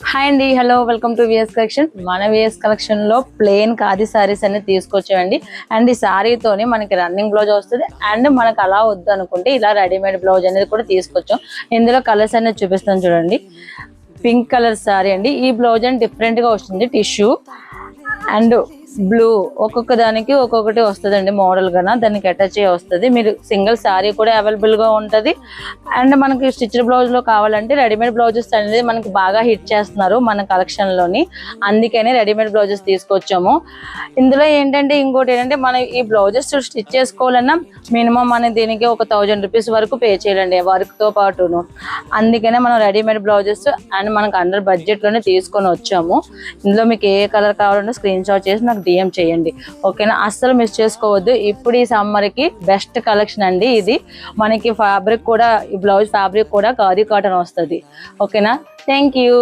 Hi అండి, hello, welcome to VS collection. మన VS collection లో ప్లెయిన్ ఖాదీ సారీస్ అన్ని తీసుకొచ్చామండి. అండ్ ఈ సారీతోని మనకి రన్నింగ్ బ్లౌజ్ వస్తుంది. అండ్ మనకు అలా వద్దు అనుకుంటే ఇలా రెడీమేడ్ బ్లౌజ్ అనేది కూడా తీసుకొచ్చాం. ఇందులో కలర్స్ అనేది చూపిస్తాను చూడండి. పింక్ కలర్ సారీ అండి. ఈ బ్లౌజ్ అని డిఫరెంట్ గా వస్తుంది. టిష్యూ అండ్ బ్లూ, ఒక్కొక్క దానికి ఒక్కొక్కటి వస్తుందండి. మోడల్ గా దానికి అటాచ్ అయ్యి వస్తుంది. మీరు సింగిల్ సారీ కూడా అవైలబుల్ గా ఉంటది. అండ్ మనకి స్టిచ్డ్ బ్లౌజ్ లో కావాలంటే రెడీమేడ్ బ్లౌజెస్ అనేది మనకి బాగా హిట్ చేస్తున్నారు మన కలెక్షన్ లోని. అందుకని రెడీమేడ్ బ్లౌజెస్ తీసుకొచ్చాము. ఇందులో ఏంటంటే ఇంకోటి ఏంటంటే మనం ఈ బ్లౌజెస్ స్టిచ్ చేసుకోవాలన్నా మినిమం మన దీనికి ఒక 1000 రూపీస్ వరకు పే చేయాలండి వర్క్ తో పాటును. అందుకనే మనం రెడీమేడ్ బ్లౌజెస్ అండ్ మనకు అండర్ బడ్జెట్ లోనే తీసుకొని వచ్చాము. ఇందులో మీకు ఏ కలర్ కావాలన్నా స్క్రీన్ షాట్ చేసి నాకు DM చేయండి, ఓకేనా? అస్సలు మిస్ చేసుకోవద్దు. ఇప్పుడు ఈ సమ్మర్ కి బెస్ట్ కలెక్షన్ అండి ఇది. మనకి ఫ్యాబ్రిక్ కూడా, ఈ బ్లౌజ్ ఫ్యాబ్రిక్ కూడా ఖాదీ కాటన్ వస్తుంది, ఓకేనా? Thank you.